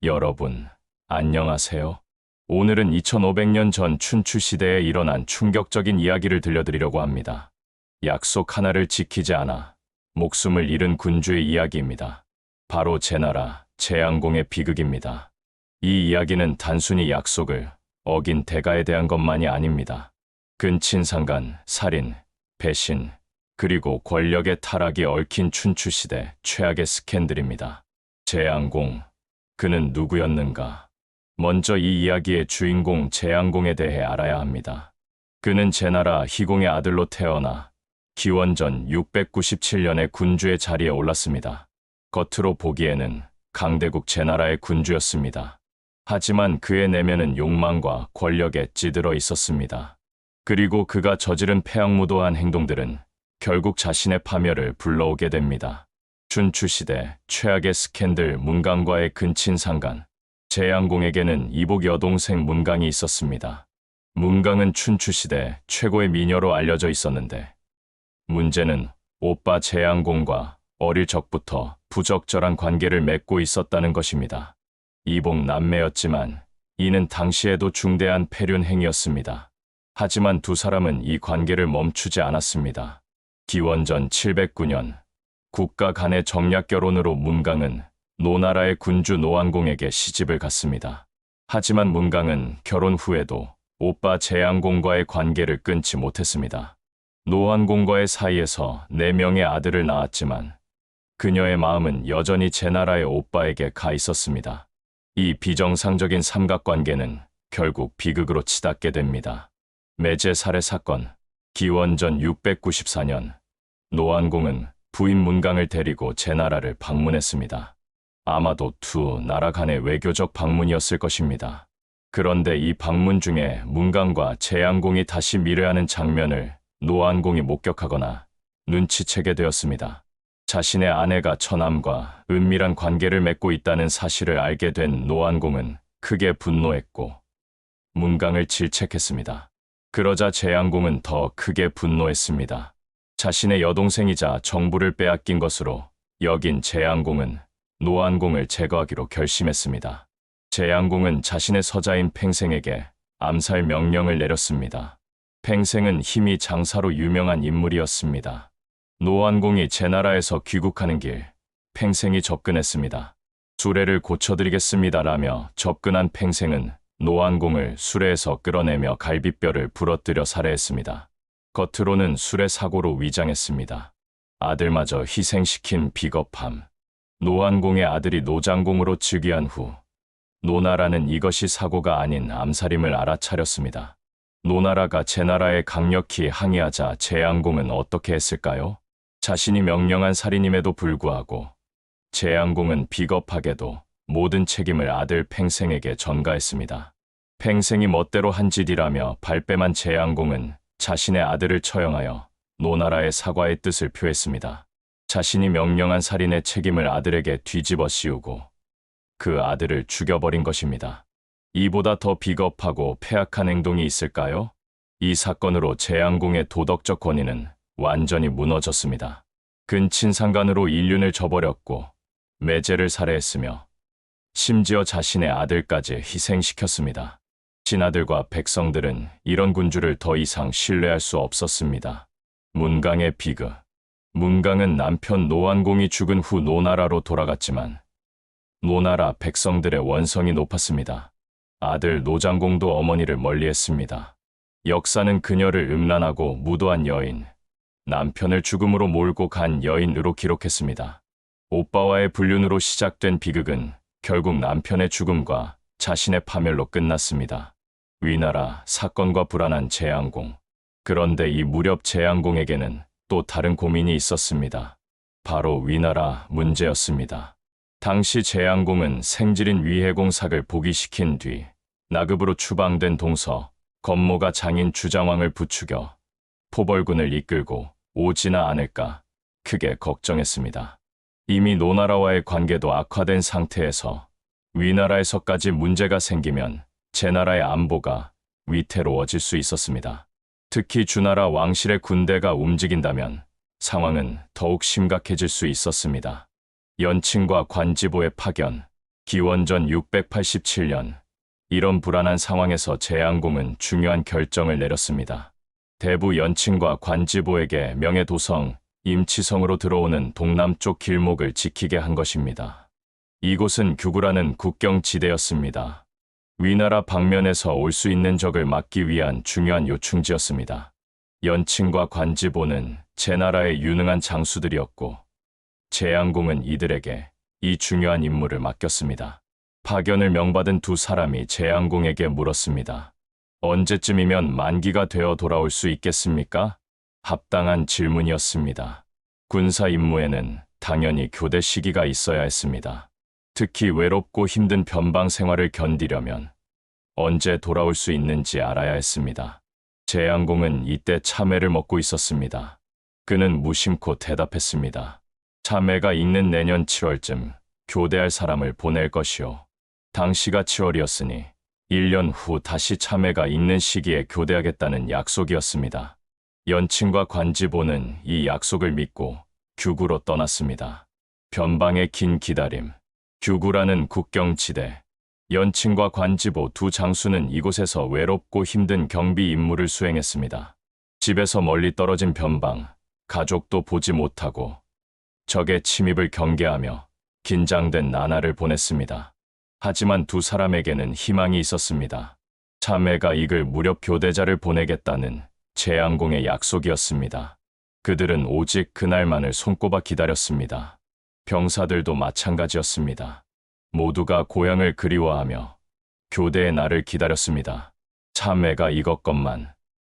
여러분, 안녕하세요. 오늘은 2500년 전 춘추 시대에 일어난 충격적인 이야기를 들려드리려고 합니다. 약속 하나를 지키지 않아 목숨을 잃은 군주의 이야기입니다. 바로 제나라, 제양공의 비극입니다. 이 이야기는 단순히 약속을 어긴 대가에 대한 것만이 아닙니다. 근친상간, 살인, 배신, 그리고 권력의 타락이 얽힌 춘추 시대 최악의 스캔들입니다. 제양공, 그는 누구였는가? 먼저 이 이야기의 주인공 제양공에 대해 알아야 합니다. 그는 제나라 희공의 아들로 태어나 기원전 697년에 군주의 자리에 올랐습니다. 겉으로 보기에는 강대국 제나라의 군주였습니다. 하지만 그의 내면은 욕망과 권력에 찌들어 있었습니다. 그리고 그가 저지른 패악무도한 행동들은 결국 자신의 파멸을 불러오게 됩니다. 춘추시대 최악의 스캔들 문강과의 근친상간. 제양공에게는 이복 여동생 문강이 있었습니다. 문강은 춘추시대 최고의 미녀로 알려져 있었는데 문제는 오빠 제양공과 어릴 적부터 부적절한 관계를 맺고 있었다는 것입니다. 이복 남매였지만 이는 당시에도 중대한 패륜 행위였습니다. 하지만 두 사람은 이 관계를 멈추지 않았습니다. 기원전 709년 국가 간의 정략 결혼으로 문강은 노나라의 군주 노안공에게 시집을 갔습니다. 하지만 문강은 결혼 후에도 오빠 제양공과의 관계를 끊지 못했습니다. 노안공과의 사이에서 4명의 아들을 낳았지만 그녀의 마음은 여전히 제나라의 오빠에게 가 있었습니다. 이 비정상적인 삼각관계는 결국 비극으로 치닫게 됩니다. 매제 살해 사건. 기원전 694년 노안공은 부인 문강을 데리고 제나라를 방문했습니다. 아마도 두 나라 간의 외교적 방문이었을 것입니다. 그런데 이 방문 중에 문강과 제양공이 다시 미래하는 장면을 노안공이 목격하거나 눈치채게 되었습니다. 자신의 아내가 처남과 은밀한 관계를 맺고 있다는 사실을 알게 된 노안공은 크게 분노했고 문강을 질책했습니다. 그러자 제양공은 더 크게 분노했습니다. 자신의 여동생이자 정부를 빼앗긴 것으로 여긴 제양공은 노안공을 제거하기로 결심했습니다. 제양공은 자신의 서자인 팽생에게 암살 명령을 내렸습니다. 팽생은 힘이 장사로 유명한 인물이었습니다. 노안공이 제나라에서 귀국하는 길, 팽생이 접근했습니다. 수레를 고쳐드리겠습니다라며 접근한 팽생은 노안공을 수레에서 끌어내며 갈비뼈를 부러뜨려 살해했습니다. 겉으로는 수레 사고로 위장했습니다. 아들마저 희생시킨 비겁함. 노안공의 아들이 노장공으로 즉위한 후 노나라는 이것이 사고가 아닌 암살임을 알아차렸습니다. 노나라가 제나라에 강력히 항의하자 제양공은 어떻게 했을까요? 자신이 명령한 살인임에도 불구하고 제양공은 비겁하게도 모든 책임을 아들 팽생에게 전가했습니다. 팽생이 멋대로 한 짓이라며 발뺌한 제양공은 자신의 아들을 처형하여 노나라의 사과의 뜻을 표했습니다. 자신이 명령한 살인의 책임을 아들에게 뒤집어 씌우고 그 아들을 죽여버린 것입니다. 이보다 더 비겁하고 패악한 행동이 있을까요? 이 사건으로 제양공의 도덕적 권위는 완전히 무너졌습니다. 근친상간으로 인륜을 저버렸고 매제를 살해했으며 심지어 자신의 아들까지 희생시켰습니다. 신하들과 백성들은 이런 군주를 더 이상 신뢰할 수 없었습니다. 문강의 비극. 문강은 남편 노안공이 죽은 후 노나라로 돌아갔지만 노나라 백성들의 원성이 높았습니다. 아들 노장공도 어머니를 멀리했습니다. 역사는 그녀를 음란하고 무도한 여인, 남편을 죽음으로 몰고 간 여인으로 기록했습니다. 오빠와의 불륜으로 시작된 비극은 결국 남편의 죽음과 자신의 파멸로 끝났습니다. 위나라 사건과 불안한 제양공. 그런데 이 무렵 제양공에게는 또 다른 고민이 있었습니다. 바로 위나라 문제였습니다. 당시 제양공은 생질인 위해공삭을 복위시킨 뒤 나급으로 추방된 동서 건모가 장인 주장왕을 부추겨 포벌군을 이끌고 오지나 않을까 크게 걱정했습니다. 이미 노나라와의 관계도 악화된 상태에서 위나라에서까지 문제가 생기면 제나라의 안보가 위태로워질 수 있었습니다. 특히 주나라 왕실의 군대가 움직인다면 상황은 더욱 심각해질 수 있었습니다. 연친과 관지보의 파견. 기원전 687년, 이런 불안한 상황에서 재앙공은 중요한 결정을 내렸습니다. 대부 연친과 관지보에게 명예도성, 임치성으로 들어오는 동남쪽 길목을 지키게 한 것입니다. 이곳은 규구라는 국경지대였습니다. 위나라 방면에서 올 수 있는 적을 막기 위한 중요한 요충지였습니다. 연친과 관지보는 제나라의 유능한 장수들이었고 재앙공은 이들에게 이 중요한 임무를 맡겼습니다. 파견을 명받은 두 사람이 재앙공에게 물었습니다. 언제쯤이면 만기가 되어 돌아올 수 있겠습니까? 합당한 질문이었습니다. 군사 임무에는 당연히 교대 시기가 있어야 했습니다. 특히 외롭고 힘든 변방 생활을 견디려면 언제 돌아올 수 있는지 알아야 했습니다. 재앙공은 이때 참외를 먹고 있었습니다. 그는 무심코 대답했습니다. 참외가 익는 내년 7월쯤 교대할 사람을 보낼 것이오. 당시가 7월이었으니 1년 후 다시 참외가 익는 시기에 교대하겠다는 약속이었습니다. 연친과 관지보는 이 약속을 믿고 규구로 떠났습니다. 변방의 긴 기다림, 규구라는 국경지대, 연친과 관지보 두 장수는 이곳에서 외롭고 힘든 경비 임무를 수행했습니다. 집에서 멀리 떨어진 변방, 가족도 보지 못하고 적의 침입을 경계하며 긴장된 나날을 보냈습니다. 하지만 두 사람에게는 희망이 있었습니다. 참외가 익을 무렵 교대자를 보내겠다는 재앙공의 약속이었습니다. 그들은 오직 그날만을 손꼽아 기다렸습니다. 병사들도 마찬가지였습니다. 모두가 고향을 그리워하며 교대의 날을 기다렸습니다. 참외가 익었건만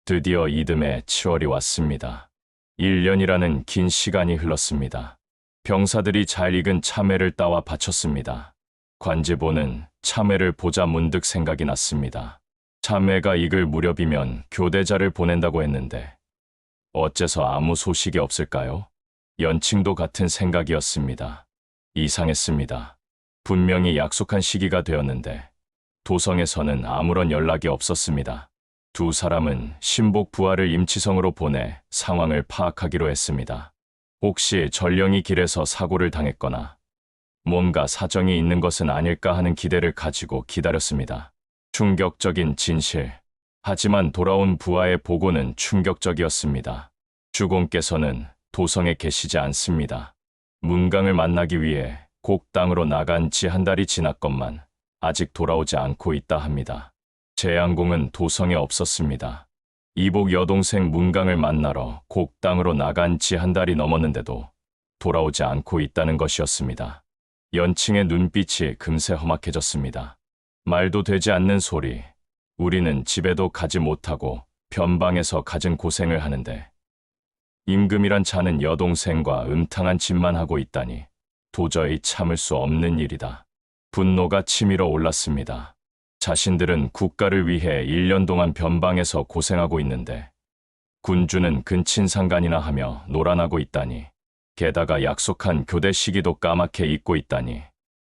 드디어 이듬해 7월이 왔습니다. 1년이라는 긴 시간이 흘렀습니다. 병사들이 잘 익은 참외를 따와 바쳤습니다. 관지보는 참외를 보자 문득 생각이 났습니다. 참외가 익을 무렵이면 교대자를 보낸다고 했는데 어째서 아무 소식이 없을까요? 연칭도 같은 생각이었습니다. 이상했습니다. 분명히 약속한 시기가 되었는데 도성에서는 아무런 연락이 없었습니다. 두 사람은 신복 부하를 임치성으로 보내 상황을 파악하기로 했습니다. 혹시 전령이 길에서 사고를 당했거나 뭔가 사정이 있는 것은 아닐까 하는 기대를 가지고 기다렸습니다. 충격적인 진실. 하지만 돌아온 부하의 보고는 충격적이었습니다. 주공께서는 도성에 계시지 않습니다. 문강을 만나기 위해 곡당으로 나간 지 한 달이 지났건만 아직 돌아오지 않고 있다 합니다. 재앙공은 도성에 없었습니다. 이복 여동생 문강을 만나러 곡당으로 나간 지 한 달이 넘었는데도 돌아오지 않고 있다는 것이었습니다. 연칭의 눈빛이 금세 험악해졌습니다. 말도 되지 않는 소리. 우리는 집에도 가지 못하고 변방에서 갖은 고생을 하는데 임금이란 자는 여동생과 음탕한 짓만 하고 있다니 도저히 참을 수 없는 일이다. 분노가 치밀어 올랐습니다. 자신들은 국가를 위해 1년 동안 변방에서 고생하고 있는데 군주는 근친상간이나 하며 노란하고 있다니, 게다가 약속한 교대 시기도 까맣게 잊고 있다니.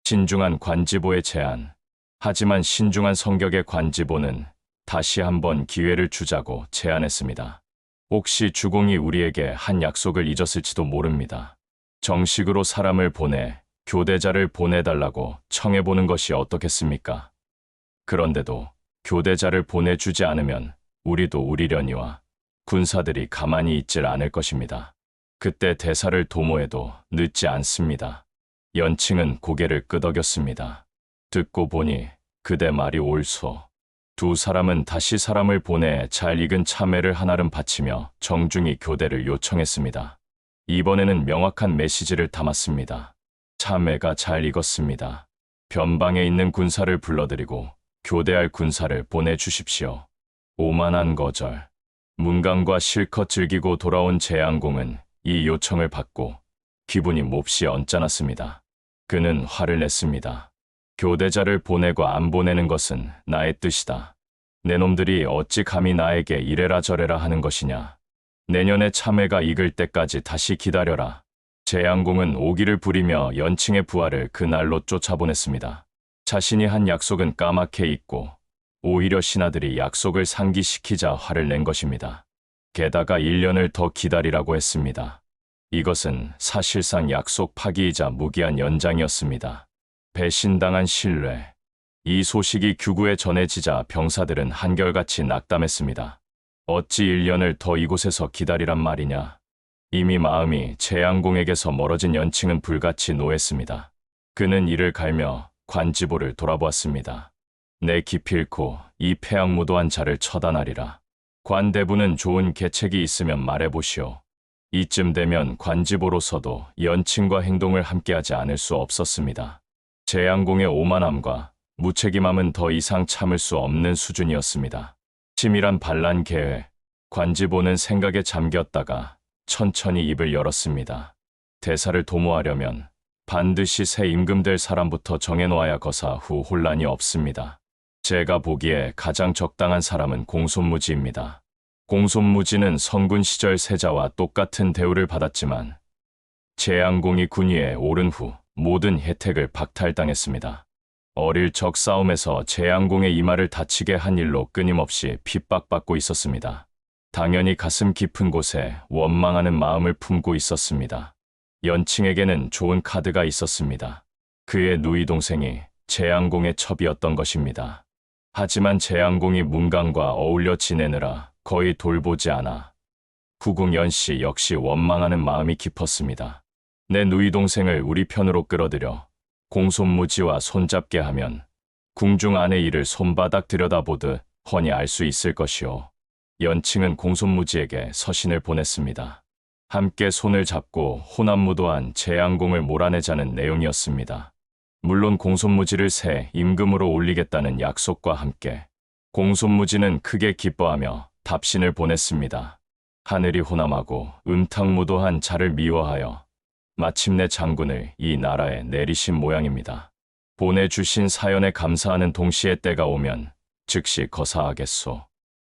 신중한 관지보의 제안. 하지만 신중한 성격의 관지보는 다시 한번 기회를 주자고 제안했습니다. 혹시 주공이 우리에게 한 약속을 잊었을지도 모릅니다. 정식으로 사람을 보내 교대자를 보내달라고 청해보는 것이 어떻겠습니까? 그런데도 교대자를 보내주지 않으면 우리도 우리려니와 군사들이 가만히 있질 않을 것입니다. 그때 대사를 도모해도 늦지 않습니다. 연칭은 고개를 끄덕였습니다. 듣고 보니 그대 말이 옳소. 두 사람은 다시 사람을 보내 잘 익은 참외를 한알음 바치며 정중히 교대를 요청했습니다. 이번에는 명확한 메시지를 담았습니다. 참외가 잘 익었습니다. 변방에 있는 군사를 불러들이고 교대할 군사를 보내주십시오. 오만한 거절. 문강과 실컷 즐기고 돌아온 재앙공은 이 요청을 받고 기분이 몹시 언짢았습니다. 그는 화를 냈습니다. 교대자를 보내고 안 보내는 것은 나의 뜻이다. 내 놈들이 어찌 감히 나에게 이래라 저래라 하는 것이냐. 내년에 참외가 익을 때까지 다시 기다려라. 재앙공은 오기를 부리며 연칭의 부하를 그날로 쫓아보냈습니다. 자신이 한 약속은 까맣게 잊고 오히려 신하들이 약속을 상기시키자 화를 낸 것입니다. 게다가 1년을 더 기다리라고 했습니다. 이것은 사실상 약속 파기이자 무기한 연장이었습니다. 배신당한 신뢰. 이 소식이 규구에 전해지자 병사들은 한결같이 낙담했습니다. 어찌 1년을 더 이곳에서 기다리란 말이냐. 이미 마음이 재앙공에게서 멀어진 연칭은 불같이 노했습니다. 그는 이를 갈며 관지보를 돌아보았습니다. 내 기필코 이 폐악무도한 자를 처단하리라. 관대부는 좋은 계책이 있으면 말해보시오. 이쯤 되면 관지보로서도 연칭과 행동을 함께하지 않을 수 없었습니다. 재앙공의 오만함과 무책임함은 더 이상 참을 수 없는 수준이었습니다. 치밀한 반란 계획. 관지보는 생각에 잠겼다가 천천히 입을 열었습니다. 대사를 도모하려면 반드시 새 임금될 사람부터 정해놓아야 거사 후 혼란이 없습니다. 제가 보기에 가장 적당한 사람은 공손무지입니다. 공손무지는 성군 시절 세자와 똑같은 대우를 받았지만 재앙공이 군위에 오른 후 모든 혜택을 박탈당했습니다. 어릴 적 싸움에서 재앙공의 이마를 다치게 한 일로 끊임없이 핍박받고 있었습니다. 당연히 가슴 깊은 곳에 원망하는 마음을 품고 있었습니다. 연칭에게는 좋은 카드가 있었습니다. 그의 누이 동생이 재앙공의 첩이었던 것입니다. 하지만 재앙공이 문강과 어울려 지내느라 거의 돌보지 않아 후궁 연씨 역시 원망하는 마음이 깊었습니다. 내 누이 동생을 우리 편으로 끌어들여 공손무지와 손잡게 하면 궁중 안의 일을 손바닥 들여다보듯 훤히 알 수 있을 것이오. 연칭은 공손무지에게 서신을 보냈습니다. 함께 손을 잡고 호남무도한 재앙공을 몰아내자는 내용이었습니다. 물론 공손무지를 새 임금으로 올리겠다는 약속과 함께 공손무지는 크게 기뻐하며 답신을 보냈습니다. 하늘이 호남하고 음탕무도한 자를 미워하여 마침내 장군을 이 나라에 내리신 모양입니다. 보내주신 사연에 감사하는 동시에 때가 오면 즉시 거사하겠소.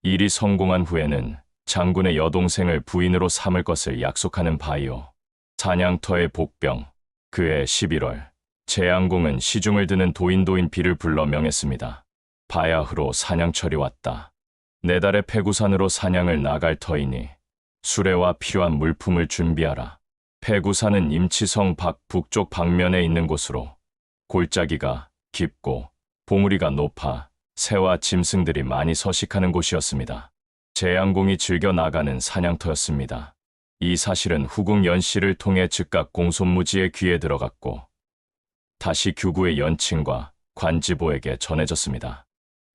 일이 성공한 후에는 장군의 여동생을 부인으로 삼을 것을 약속하는 바이오. 사냥터의 복병. 그해 11월 재앙공은 시중을 드는 도인 비를 불러 명했습니다. 바야흐로 사냥철이 왔다. 내달의 패구산으로 사냥을 나갈 터이니 수레와 필요한 물품을 준비하라. 패구산은 임치성 북쪽 방면에 있는 곳으로 골짜기가 깊고 봉우리가 높아 새와 짐승들이 많이 서식하는 곳이었습니다. 재앙공이 즐겨 나가는 사냥터였습니다. 이 사실은 후궁 연씨를 통해 즉각 공손무지의 귀에 들어갔고 다시 규구의 연칭과 관지보에게 전해졌습니다.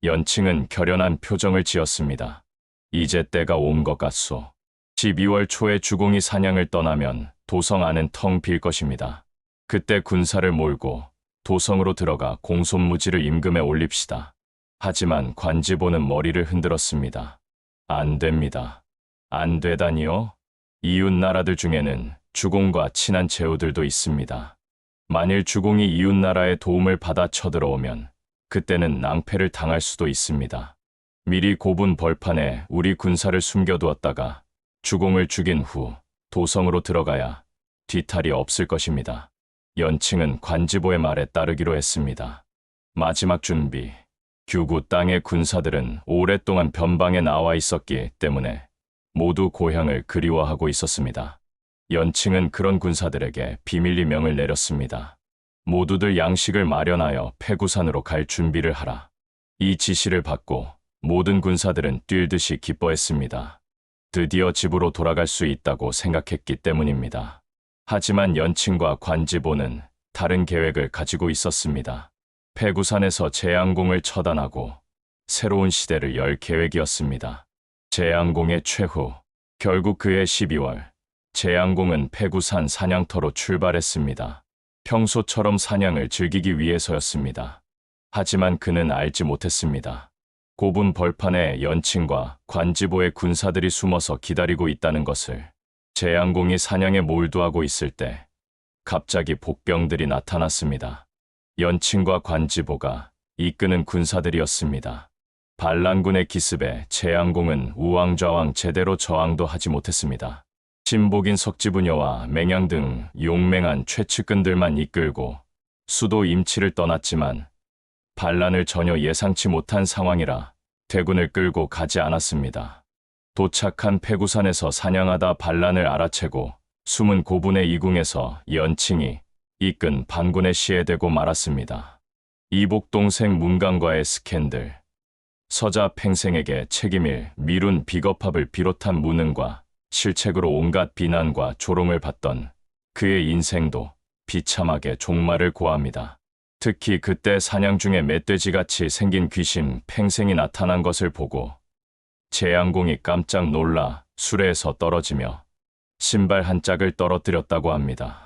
연칭은 결연한 표정을 지었습니다. 이제 때가 온 것 같소. 12월 초에 주공이 사냥을 떠나면 도성 안은 텅 빌 것입니다. 그때 군사를 몰고 도성으로 들어가 공손무지를 임금에 올립시다. 하지만 관지보는 머리를 흔들었습니다. 안 됩니다. 안 되다니요? 이웃 나라들 중에는 주공과 친한 제후들도 있습니다. 만일 주공이 이웃 나라의 도움을 받아 쳐들어오면 그때는 낭패를 당할 수도 있습니다. 미리 고분 벌판에 우리 군사를 숨겨두었다가 주공을 죽인 후 도성으로 들어가야 뒤탈이 없을 것입니다. 연칭은 관지보의 말에 따르기로 했습니다. 마지막 준비. 규구 땅의 군사들은 오랫동안 변방에 나와 있었기 때문에 모두 고향을 그리워하고 있었습니다. 연칭은 그런 군사들에게 비밀리 명을 내렸습니다. 모두들 양식을 마련하여 패구산으로 갈 준비를 하라. 이 지시를 받고 모든 군사들은 뛸듯이 기뻐했습니다. 드디어 집으로 돌아갈 수 있다고 생각했기 때문입니다. 하지만 연칭과 관지보는 다른 계획을 가지고 있었습니다. 패구산에서 재앙공을 처단하고 새로운 시대를 열 계획이었습니다. 재앙공의 최후. 결국 그해 12월 재앙공은 패구산 사냥터로 출발했습니다. 평소처럼 사냥을 즐기기 위해서였습니다. 하지만 그는 알지 못했습니다. 고분 벌판에 연칭과 관지보의 군사들이 숨어서 기다리고 있다는 것을. 재앙공이 사냥에 몰두하고 있을 때 갑자기 복병들이 나타났습니다. 연칭과 관지보가 이끄는 군사들이었습니다. 반란군의 기습에 재앙공은 우왕좌왕 제대로 저항도 하지 못했습니다. 신복인 석지부녀와 맹양 등 용맹한 최측근들만 이끌고 수도 임치를 떠났지만 반란을 전혀 예상치 못한 상황이라 대군을 끌고 가지 않았습니다. 도착한 패구산에서 사냥하다 반란을 알아채고 숨은 고분의 이궁에서 연칭이 이끈 반군에 시해되고 말았습니다. 이복 동생 문강과의 스캔들, 서자 팽생에게 책임일 미룬 비겁합을 비롯한 무능과 실책으로 온갖 비난과 조롱을 받던 그의 인생도 비참하게 종말을 고합니다. 특히 그때 사냥 중에 멧돼지같이 생긴 귀신 팽생이 나타난 것을 보고 재앙공이 깜짝 놀라 수레에서 떨어지며 신발 한 짝을 떨어뜨렸다고 합니다.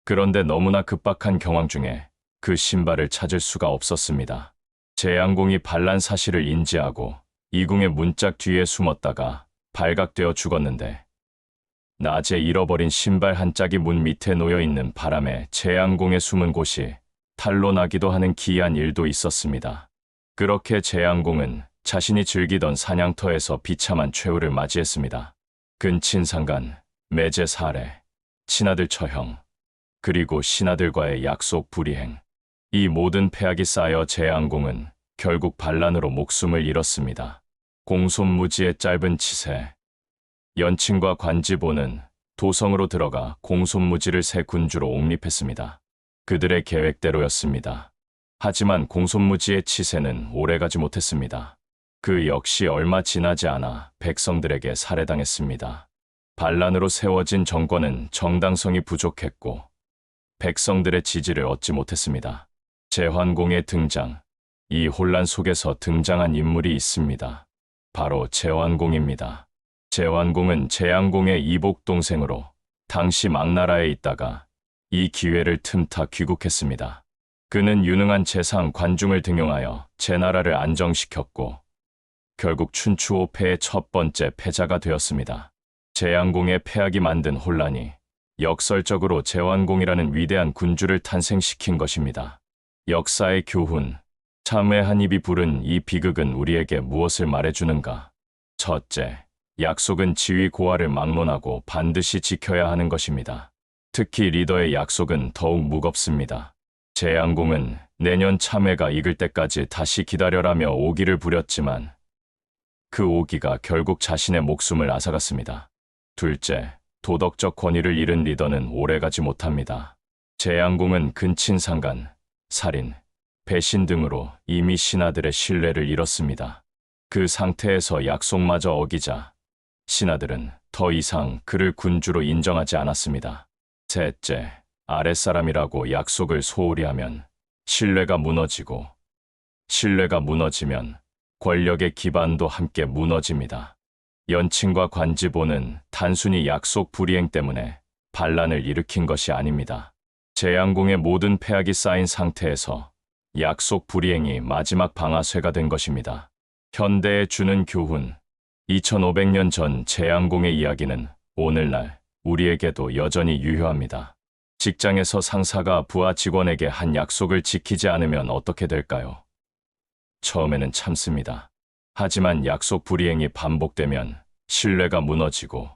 그런데 너무나 급박한 경황 중에 그 신발을 찾을 수가 없었습니다. 재앙공이 반란 사실을 인지하고 이궁의 문짝 뒤에 숨었다가 발각되어 죽었는데 낮에 잃어버린 신발 한 짝이 문 밑에 놓여 있는 바람에 재앙공의 숨은 곳이 탄로나기도 하는 기이한 일도 있었습니다. 그렇게 재앙공은 자신이 즐기던 사냥터에서 비참한 최후를 맞이했습니다. 근친상간, 매제 살해, 친아들 처형, 그리고 신하들과의 약속 불이행. 이 모든 폐악이 쌓여 재앙공은 결국 반란으로 목숨을 잃었습니다. 공손무지의 짧은 치세. 연친과 관지보는 도성으로 들어가 공손무지를 새 군주로 옹립했습니다. 그들의 계획대로였습니다. 하지만 공손무지의 치세는 오래가지 못했습니다. 그 역시 얼마 지나지 않아 백성들에게 살해당했습니다. 반란으로 세워진 정권은 정당성이 부족했고 백성들의 지지를 얻지 못했습니다. 재환공의 등장. 이 혼란 속에서 등장한 인물이 있습니다. 바로 재환공입니다. 재환공은 재앙공의 이복 동생으로 당시 망나라에 있다가 이 기회를 틈타 귀국했습니다. 그는 유능한 재상 관중을 등용하여 제나라를 안정시켰고 결국 춘추오패의 첫 번째 패자가 되었습니다. 재앙공의 패악이 만든 혼란이 역설적으로 재환공이라는 위대한 군주를 탄생시킨 것입니다. 역사의 교훈. 참회 한 입이 부른 이 비극은 우리에게 무엇을 말해주는가? 첫째, 약속은 지위 고하를 막론하고 반드시 지켜야 하는 것입니다. 특히 리더의 약속은 더욱 무겁습니다. 재앙공은 내년 참회가 익을 때까지 다시 기다려라며 오기를 부렸지만 그 오기가 결국 자신의 목숨을 앗아갔습니다. 둘째, 도덕적 권위를 잃은 리더는 오래가지 못합니다. 재앙공은 근친상간, 살인, 배신 등으로 이미 신하들의 신뢰를 잃었습니다. 그 상태에서 약속마저 어기자 신하들은 더 이상 그를 군주로 인정하지 않았습니다. 셋째, 아랫사람이라고 약속을 소홀히 하면 신뢰가 무너지고 신뢰가 무너지면 권력의 기반도 함께 무너집니다. 연친과 관지보는 단순히 약속 불이행 때문에 반란을 일으킨 것이 아닙니다. 재앙공의 모든 폐악이 쌓인 상태에서 약속 불이행이 마지막 방아쇠가 된 것입니다. 현대에 주는 교훈. 2500년 전 재앙공의 이야기는 오늘날 우리에게도 여전히 유효합니다. 직장에서 상사가 부하 직원에게 한 약속을 지키지 않으면 어떻게 될까요? 처음에는 참습니다. 하지만 약속 불이행이 반복되면 신뢰가 무너지고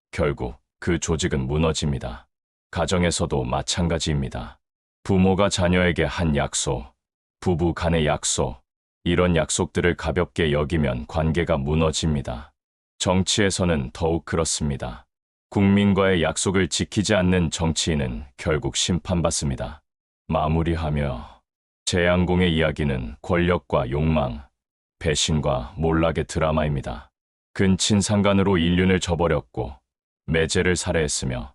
결국 그 조직은 무너집니다. 가정에서도 마찬가지입니다. 부모가 자녀에게 한 약속, 부부 간의 약속, 이런 약속들을 가볍게 여기면 관계가 무너집니다. 정치에서는 더욱 그렇습니다. 국민과의 약속을 지키지 않는 정치인은 결국 심판받습니다. 마무리하며 재앙공의 이야기는 권력과 욕망, 배신과 몰락의 드라마입니다. 근친상간으로 인륜을 저버렸고 매제를 살해했으며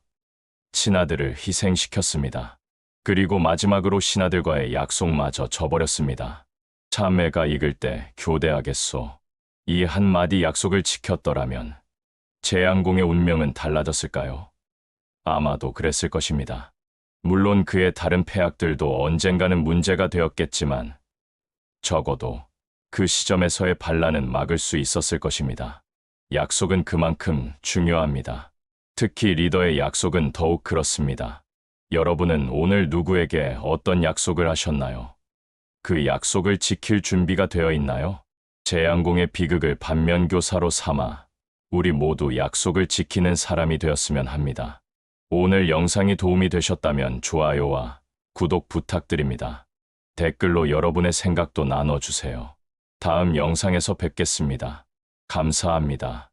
친아들을 희생시켰습니다. 그리고 마지막으로 신하들과의 약속마저 저버렸습니다. 참회가 익을 때 교대하겠소. 이 한마디 약속을 지켰더라면 재앙공의 운명은 달라졌을까요? 아마도 그랬을 것입니다. 물론 그의 다른 폐악들도 언젠가는 문제가 되었겠지만 적어도 그 시점에서의 반란은 막을 수 있었을 것입니다. 약속은 그만큼 중요합니다. 특히 리더의 약속은 더욱 그렇습니다. 여러분은 오늘 누구에게 어떤 약속을 하셨나요? 그 약속을 지킬 준비가 되어 있나요? 재앙공의 비극을 반면교사로 삼아 우리 모두 약속을 지키는 사람이 되었으면 합니다. 오늘 영상이 도움이 되셨다면 좋아요와 구독 부탁드립니다. 댓글로 여러분의 생각도 나눠주세요. 다음 영상에서 뵙겠습니다. 감사합니다.